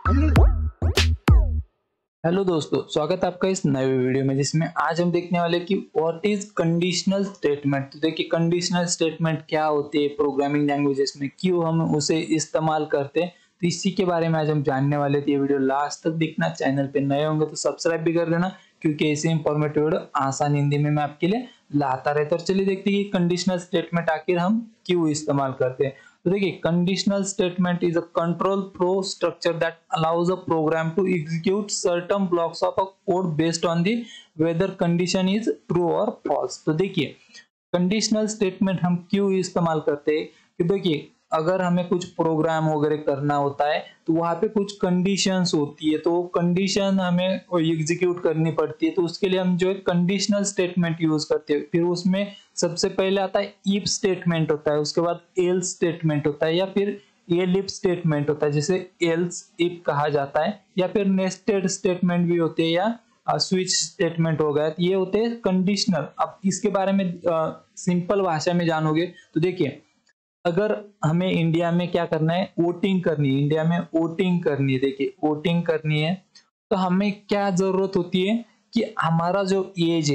Hello दोस्तों, स्वागत है आपका इस नए वीडियो में जिसमें आज हम देखने वाले कि व्हाट इज कंडीशनल स्टेटमेंट। तो देखिए कंडीशनल स्टेटमेंट क्या होती है प्रोग्रामिंग लैंग्वेजेस में, क्यों हम उसे इस्तेमाल करते हैं, तो इसी के बारे में आज हम जानने वाले थे। ये वीडियो लास्ट तक देखना, चैनल पे नए होंगे तो सब्सक्राइब भी कर देना क्योंकि ऐसे इंफॉर्मेटिव वीडियो आसान हिंदी में मैं आपके लिए लाता रहता हूं। चलिए देखते हैं कि कंडीशनल स्टेटमेंट आखिर हम क्यों इस्तेमाल करते हैं। तो देखिए conditional statement is a control flow structure that allows a program to execute certain blocks of a code based on the whether condition is true और फॉल्स। तो देखिए कंडीशनल स्टेटमेंट हम क्यों इस्तेमाल करते हैं कि देखिए अगर हमें कुछ प्रोग्राम वगैरह करना होता है तो वहां पे कुछ कंडीशंस होती है, तो कंडीशन हमें एग्जीक्यूट करनी पड़ती है, तो उसके लिए हम जो है कंडीशनल स्टेटमेंट यूज करते हैं। फिर उसमें सबसे पहले आता है इफ स्टेटमेंट होता है, उसके बाद एल्स स्टेटमेंट होता है या फिर एलिफ स्टेटमेंट होता है जिसे एल्स इफ कहा जाता है, या फिर नेस्टेड स्टेटमेंट भी होते हैं या स्विच स्टेटमेंट हो गया। ये होते हैं कंडीशनल। अब इसके बारे में सिंपल भाषा में जानोगे तो देखिए अगर हमें इंडिया में क्या करना है, वोटिंग करनी है, इंडिया में वोटिंग करनी है, देखिए वोटिंग करनी है तो हमें क्या जरूरत होती है कि हमारा जो एज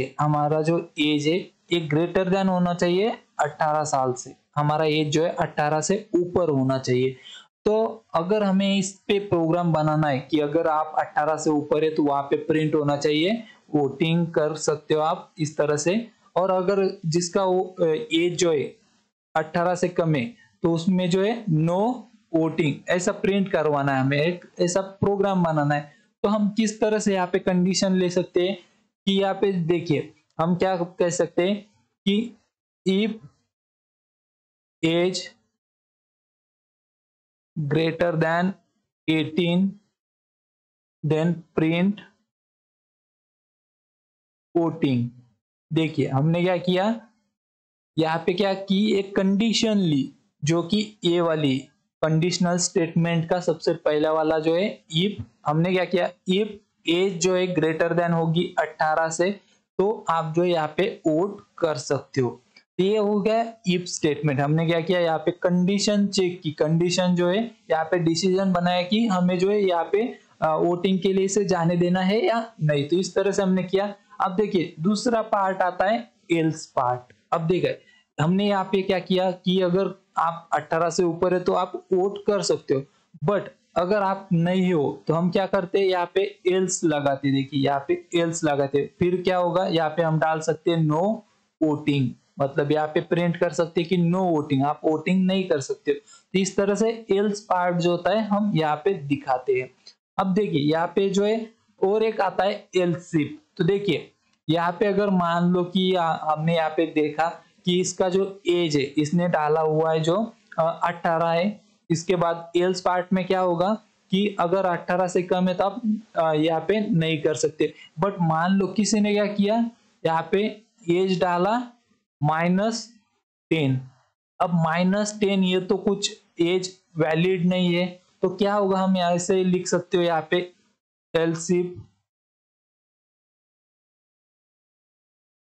है ये ग्रेटर देन होना चाहिए 18 साल से। हमारा एज जो है 18 से ऊपर होना चाहिए। तो अगर हमें इस पे प्रोग्राम बनाना है कि अगर आप 18 से ऊपर है तो वहां पे प्रिंट होना चाहिए, वोटिंग कर सकते हो आप इस तरह से। और अगर जिसका एज जो है 18 से कम है तो उसमें जो है नो वोटिंग ऐसा प्रिंट करवाना है, हमें एक ऐसा प्रोग्राम बनाना है। तो हम किस तरह से यहाँ पे कंडीशन ले सकते हैं कि यहाँ पे देखिए हम क्या कह सकते हैं कि if age greater than 18 then print voting. देखिए हमने क्या किया, यहाँ पे क्या की एक कंडीशन ली जो कि ये वाली कंडीशनल स्टेटमेंट का सबसे पहला वाला जो है इफ। हमने क्या किया, इफ एज जो है ग्रेटर देन होगी 18 से तो आप जो है यहाँ पे वोट कर सकते हो। ये हो गया इफ स्टेटमेंट। हमने क्या किया, यहाँ पे कंडीशन चेक की, कंडीशन जो है यहाँ पे डिसीजन बनाया कि हमें जो है यहाँ पे वोटिंग के लिए इसे जाने देना है या नहीं। तो इस तरह से हमने किया। अब देखिए दूसरा पार्ट आता है एल्स पार्ट। अब देखिए हमने यहाँ पे क्या किया कि अगर आप 18 से ऊपर है तो आप वोट कर सकते हो, बट अगर आप नहीं हो तो हम क्या करते हैं, यहाँ पे एल्स लगाते। देखिए यहाँ पे एल्स लगाते, फिर क्या होगा, यहाँ पे हम डाल सकते हैं नो वोटिंग, मतलब यहाँ पे प्रिंट कर सकते हैं कि नो वोटिंग, आप वोटिंग नहीं कर सकते। तो इस तरह से एल्स पार्ट जो होता है हम यहाँ पे दिखाते हैं। अब देखिए यहाँ पे जो है और एक आता है एल्स इफ। तो देखिए यहाँ पे अगर मान लो कि हमने यहाँ पे देखा कि इसका जो एज है इसने डाला हुआ है जो 18 है। इसके बाद एल्स पार्ट में क्या होगा कि अगर 18 से कम है तो आप यहाँ पे नहीं कर सकते। बट मान लो किसी ने क्या किया, यहाँ पे एज डाला -10। अब -10 ये तो कुछ एज वैलिड नहीं है, तो क्या होगा, हम यहाँ से लिख सकते हो यहाँ पे एल्स इफ।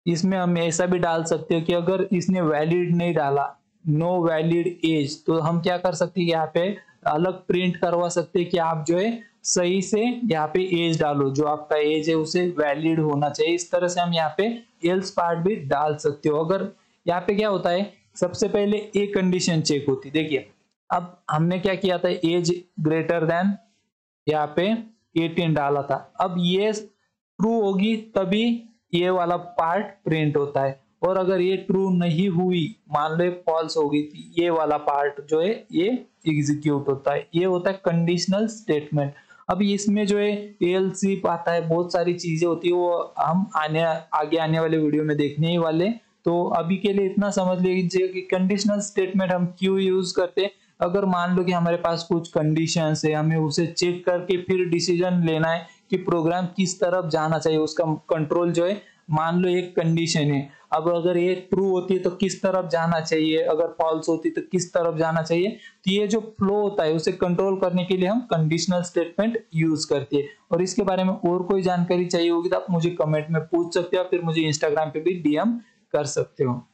इसमें हम ऐसा भी डाल सकते हो कि अगर इसने वैलिड नहीं डाला, नो वैलिड एज, तो हम क्या कर सकते हैं, यहाँ पे अलग प्रिंट करवा सकते हैं कि आप जो है सही से यहाँ पे एज डालो, जो आपका एज है उसे वैलिड होना चाहिए। इस तरह से हम यहाँ पे एल्स पार्ट भी डाल सकते हो। अगर यहाँ पे क्या होता है, सबसे पहले एक कंडीशन चेक होती। देखिए अब हमने क्या किया था, एज ग्रेटर देन यहाँ पे 18 डाला था। अब ये ट्रू होगी तभी ये वाला पार्ट प्रिंट होता है, और अगर ये ट्रू नहीं हुई, मान लो फॉल्स होगी, तो ये वाला पार्ट जो है ये एग्जीक्यूट होता है। ये होता है कंडीशनल स्टेटमेंट। अब इसमें जो है एल्स इफ आता है, बहुत सारी चीजें होती है, वो हम आगे आने वाले वीडियो में देखने ही वाले। तो अभी के लिए इतना समझ लीजिए कि कंडीशनल स्टेटमेंट हम क्यों यूज करते हैं। अगर मान लो कि हमारे पास कुछ कंडीशंस है, हमें उसे चेक करके फिर डिसीजन लेना है कि प्रोग्राम किस तरफ जाना चाहिए, उसका कंट्रोल जो है, मान लो एक कंडीशन है, अब अगर ये ट्रू होती है तो किस तरफ जाना चाहिए, अगर फॉल्स होती है तो किस तरफ जाना चाहिए। तो ये जो फ्लो होता है उसे कंट्रोल करने के लिए हम कंडीशनल स्टेटमेंट यूज करते हैं। और इसके बारे में और कोई जानकारी चाहिए होगी तो आप मुझे कमेंट में पूछ सकते हो, फिर मुझे इंस्टाग्राम पे भी डीएम कर सकते हो।